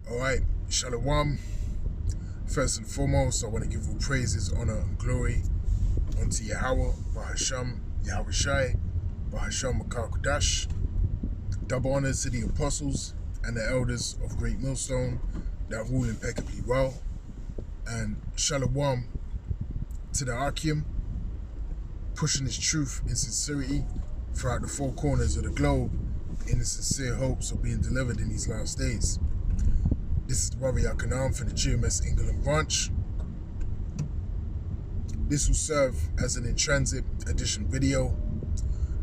All right, Shalom. First and foremost, I want to give all praises, honor, and glory unto Yahweh, Bahasham, Yahweh Shai, Bahasham Makar Kodash. Double honors to the apostles and the elders of Great Millstone that rule impeccably well. And Shalom to the Akim, pushing his truth in sincerity throughout the four corners of the globe in the sincere hopes of being delivered in these last days. This is the Warrior Kanam for the GMS England branch. This will serve as an in-transit edition video.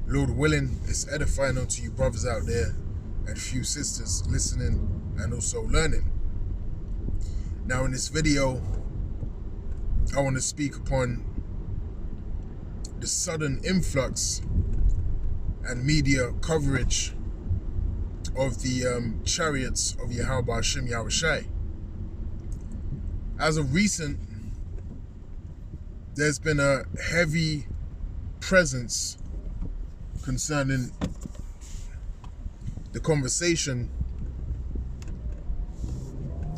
Lord willing, it's edifying unto you brothers out there and few sisters listening and also learning. Now in this video, I want to speak upon the sudden influx and media coverage of the chariots of Yahweh Hashem Yahweh Shai. As of recent, there's been a heavy presence concerning the conversation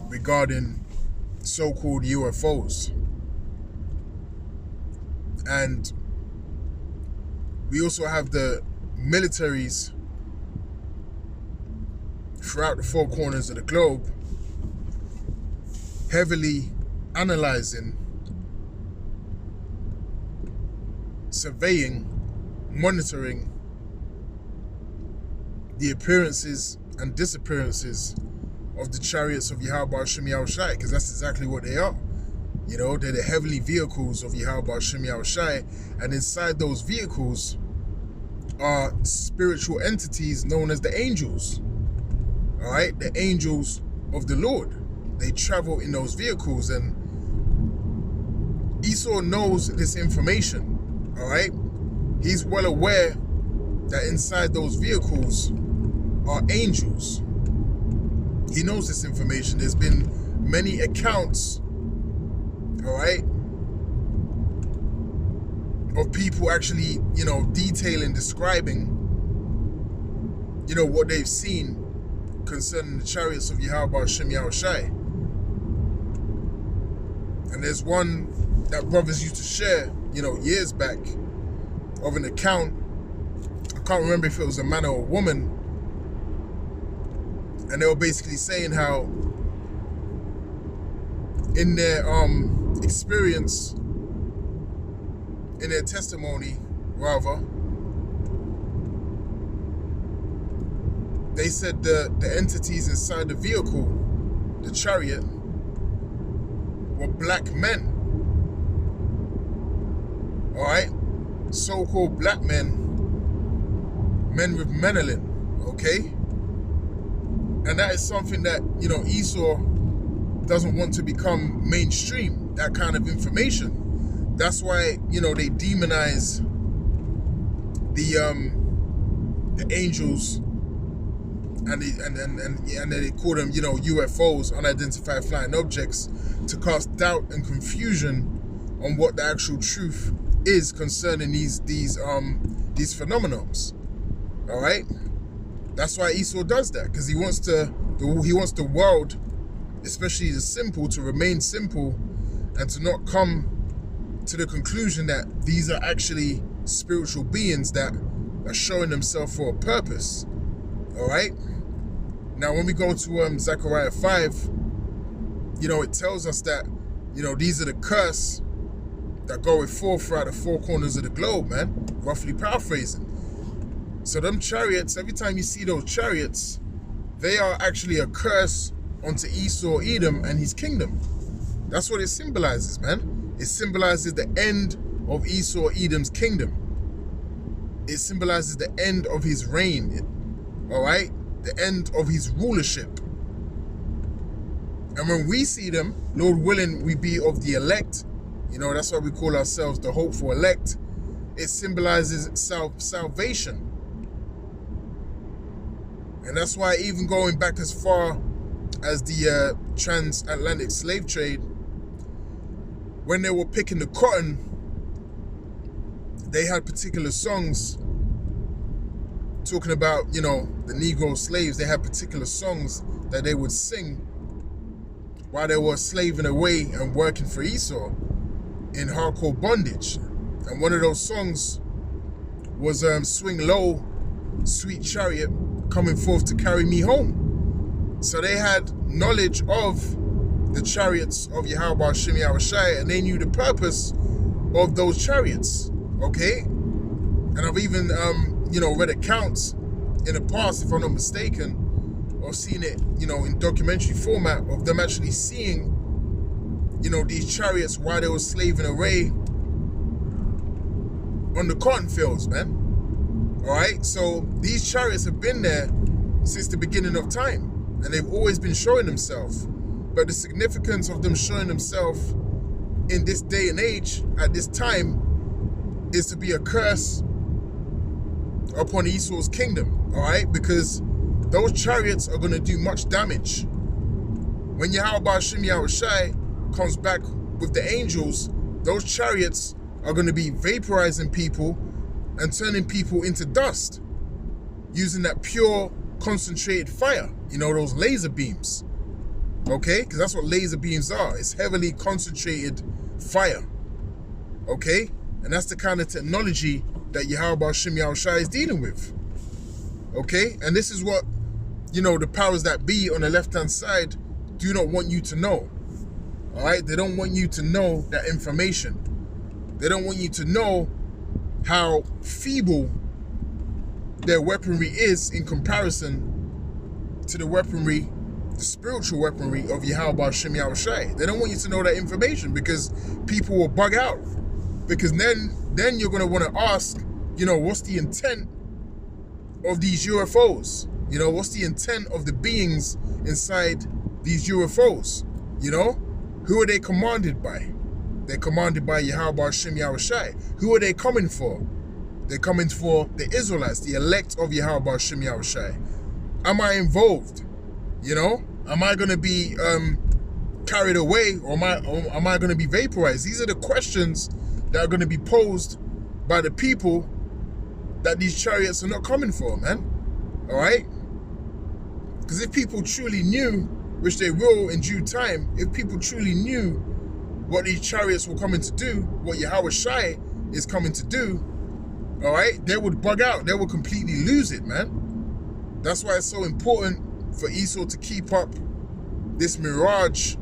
regarding so-called UFOs. And we also have the militaries throughout the four corners of the globe heavily analyzing, surveying, monitoring the appearances and disappearances of the chariots of Yahweh Hashem Yahweh Shai, because that's exactly what they are. You know, they're the heavenly vehicles of Yahweh Hashem Yahweh Shai, and inside those vehicles are spiritual entities known as the angels. All right, the angels of the Lord. They travel in those vehicles, and Esau knows this information. All right, he's well aware that inside those vehicles are angels. He knows this information. There's been many accounts, all right, of people actually, detailing, describing, what they've seen concerning the chariots of Yahweh Hashem Yahweh Shai. And there's one that brothers used to share, years back, of an account. I can't remember if it was a man or a woman. And they were basically saying how in their experience, in their testimony, rather, they said the entities inside the vehicle, the chariot, were black men. All right? So-called black men, men with melanin, okay? And that is something that, Esau doesn't want to become mainstream, that kind of information. That's why, they demonize the angels and they call them, UFOs, unidentified flying objects, to cast doubt and confusion on what the actual truth is concerning these phenomenons. All right? That's why Esau does that, because he wants the world, especially the simple, to remain simple and to not come to the conclusion that these are actually spiritual beings that are showing themselves for a purpose. All right? Now, when we go to Zechariah 5, it tells us that, these are the curse that goeth forth throughout the four corners of the globe, man. Roughly paraphrasing. So them chariots, every time you see those chariots, they are actually a curse onto Esau, Edom, and his kingdom. That's what it symbolizes, man. It symbolizes the end of Esau, Edom's kingdom. It symbolizes the end of his reign, all right? The end of his rulership. And when we see them, Lord willing, we be of the elect. That's why we call ourselves the hopeful elect. It symbolizes salvation. And that's why, even going back as far as the transatlantic slave trade, when they were picking the cotton, they had particular songs talking about, the Negro slaves. They had particular songs that they would sing while they were slaving away and working for Esau in hardcore bondage. And one of those songs was Swing Low, Sweet Chariot, coming forth to carry me home. So they had knowledge of the chariots of Yahweh Hashem Yahushai, and they knew the purpose of those chariots, okay? And I've even, read accounts in the past, if I'm not mistaken, or seen it, in documentary format of them actually seeing, these chariots while they were slaving away on the cotton fields, man. All right, so these chariots have been there since the beginning of time, and they've always been showing themselves. But the significance of them showing themselves in this day and age, at this time, is to be a curse upon Esau's kingdom, all right? Because those chariots are going to do much damage. When Yahweh Hashem Yahushai comes back with the angels, those chariots are going to be vaporizing people and turning people into dust using that pure concentrated fire, those laser beams, okay? Because that's what laser beams are. It's heavily concentrated fire, okay? And that's the kind of technology that Yahweh Hashem Yahushai is dealing with, okay? And this is what, the powers that be on the left-hand side do not want you to know, all right? They don't want you to know that information. They don't want you to know how feeble their weaponry is in comparison to the weaponry, the spiritual weaponry of Yahweh Hashem Yahushai. They don't want you to know that information because people will bug out. Because then you're going to want to ask, what's the intent of these UFOs? What's the intent of the beings inside these UFOs? Who are they commanded by? They're commanded by Yahweh Hashem Yahushai. Who are they coming for? They're coming for the Israelites, the elect of Yahweh Hashem Yahushai. Am I involved? Am I going to be carried away, or am I going to be vaporized? These are the questions that are going to be posed by the people that these chariots are not coming for, man. All right? Because if people truly knew, which they will in due time, if people truly knew what these chariots were coming to do, what Yahweh Shai is coming to do, all right, they would bug out. They would completely lose it, man. That's why it's so important for Esau to keep up this mirage,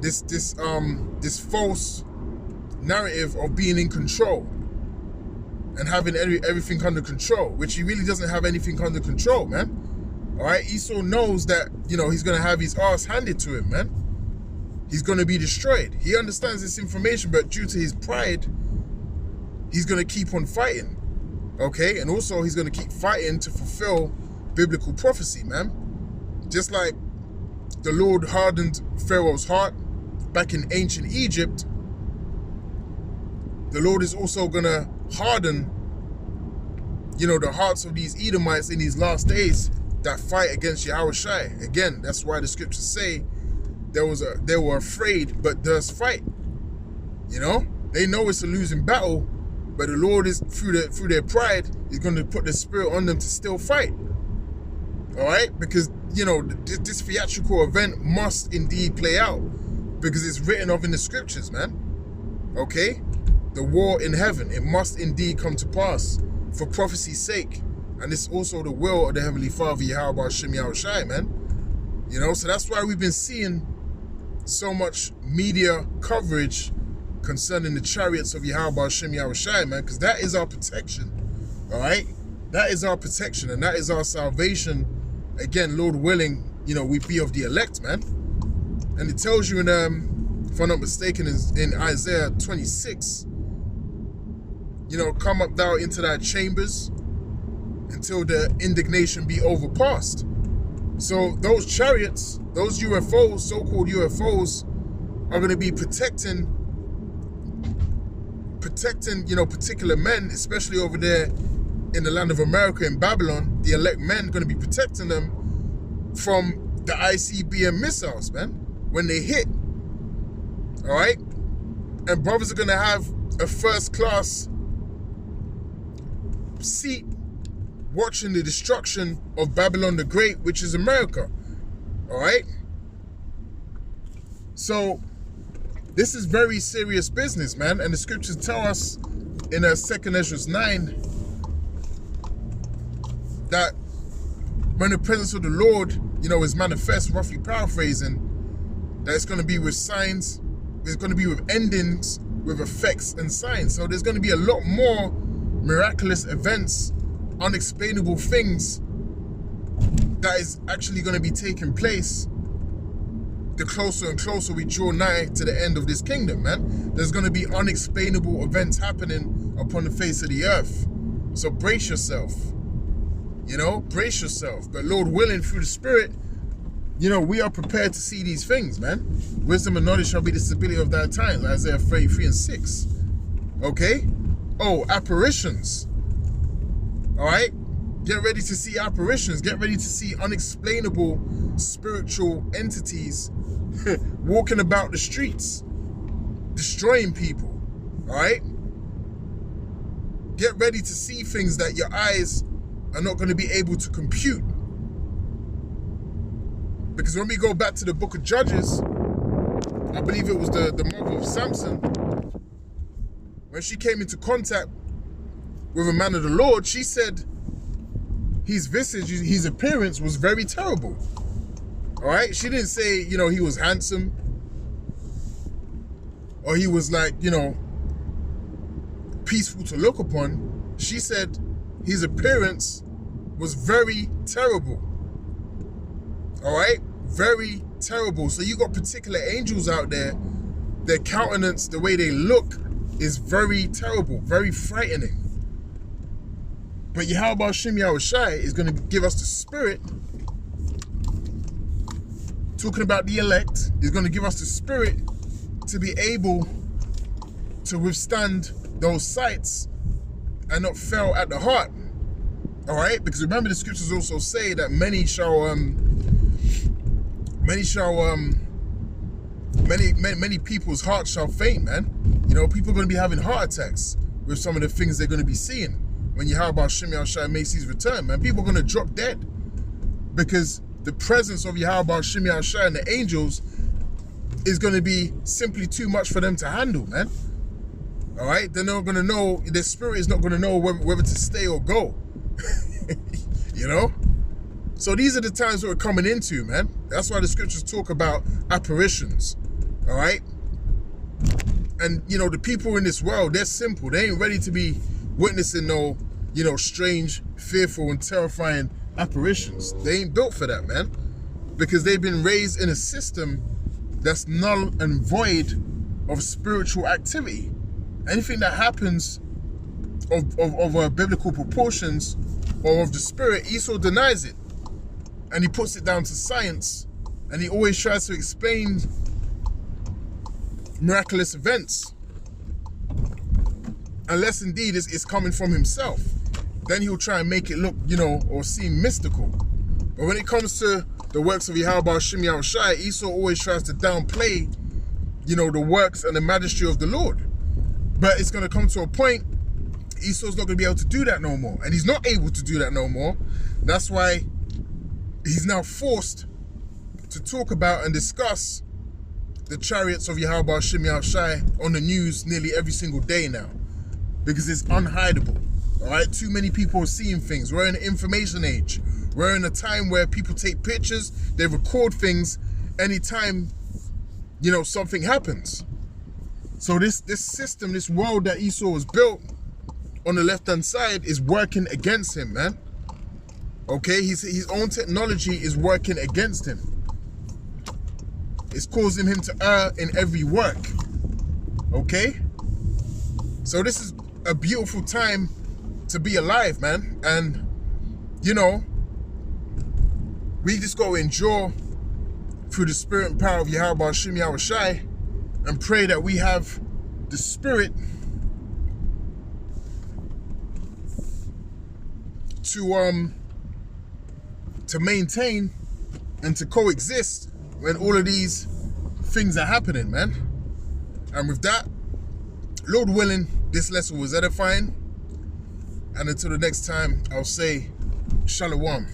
this false narrative of being in control and having everything under control, which he really doesn't have anything under control, man. All right, Esau knows that, he's going to have his ass handed to him, man. He's going to be destroyed. He understands this information, but due to his pride, he's going to keep on fighting, okay? And also, he's going to keep fighting to fulfill biblical prophecy, man. Just like the Lord hardened Pharaoh's heart back in ancient Egypt, the Lord is also going to harden, the hearts of these Edomites in these last days that fight against Yahweh Shai. Again, that's why the scriptures say they were afraid, but does fight. They know it's a losing battle, but the Lord is through their pride is going to put the spirit on them to still fight. All right, because this theatrical event must indeed play out because it's written of in the scriptures, man. Okay, the war in heaven, it must indeed come to pass for prophecy's sake, and it's also the will of the Heavenly Father Yahweh Hashem Yahushai, man. So that's why we've been seeing so much media coverage concerning the chariots of Yahweh Hashem Yahushai, man, because that is our protection, all right? That is our protection, and that is our salvation. Again, Lord willing, we be of the elect, man. And it tells you in, if I'm not mistaken, in Isaiah 26, come up thou into thy chambers until the indignation be overpassed. So those chariots, those UFOs, so-called UFOs, are going to be protecting, particular men, especially over there in the land of America, in Babylon. The elect men going to be protecting them from the ICBM missiles, man, when they hit. All right? And brothers are going to have a first-class seat watching the destruction of Babylon the Great, which is America. All right? So this is very serious business, man. And the scriptures tell us in 2 Ezra 9 that when the presence of the Lord, is manifest, roughly paraphrasing, that it's going to be with signs, it's going to be with endings, with effects and signs. So there's going to be a lot more miraculous events, unexplainable things that is actually going to be taking place the closer and closer we draw nigh to the end of this kingdom, man. There's going to be unexplainable events happening upon the face of the earth. So brace yourself, brace yourself. But Lord willing, through the Spirit, we are prepared to see these things, man. Wisdom and knowledge shall be the stability of thy times, Isaiah 33:6. Okay? Oh, apparitions. All right? Get ready to see apparitions. Get ready to see unexplainable spiritual entities walking about the streets, destroying people. All right? Get ready to see things that your eyes are not going to be able to compute. Because when we go back to the book of Judges, I believe it was the mother of Samson, when she came into contact with a man of the Lord, she said his visage, his appearance was very terrible. All right? She didn't say, he was handsome, or he was like, peaceful to look upon. She said his appearance was very terrible. All right? Very terrible. So you got particular angels out there, their countenance, the way they look is very terrible, very frightening. But Yahweh Shem Yahushai is going to give us the Spirit, talking about the elect, is going to give us the Spirit to be able to withstand those sights and not fail at the heart. All right? Because remember, the scriptures also say that many people's hearts shall faint, man. People are going to be having heart attacks with some of the things they're going to be seeing when Yahweh Shem Yahushai makes his return, man. People are going to drop dead because the presence of Yahweh Shem Yahushai and the angels is going to be simply too much for them to handle, man. All right? They're not going to know, their spirit is not going to know whether to stay or go. So these are the times that we're coming into, man. That's why the scriptures talk about apparitions. All right? And, the people in this world, they're simple. They ain't ready to be witnessing no, strange, fearful, and terrifying apparitions. They ain't built for that, man. Because they've been raised in a system that's null and void of spiritual activity. Anything that happens of biblical proportions or of the Spirit, Esau denies it. And he puts it down to science. And he always tries to explain miraculous events. Unless indeed it's coming from himself. Then he'll try and make it look, or seem mystical. But when it comes to the works of Yahweh Shem Yahushai, Esau always tries to downplay, the works and the majesty of the Lord. But it's going to come to a point, Esau's not going to be able to do that no more. And he's not able to do that no more. That's why he's now forced to talk about and discuss the chariots of Yahweh Shem Yahushai on the news nearly every single day now. Because it's unhideable. All right? Too many people are seeing things. We're in an information age. We're in a time where people take pictures, they record things anytime, something happens. So this system, this world that Esau has built on the left-hand side is working against him, man. Okay? His own technology is working against him. It's causing him to err in every work. Okay? So this is a beautiful time to be alive, man. And, we just got to endure through the spirit and power of Yahweh Shem Yahushai and pray that we have the Spirit to maintain and to coexist when all of these things are happening, man. And with that, Lord willing, this lesson was edifying. And until the next time, I'll say Shalom.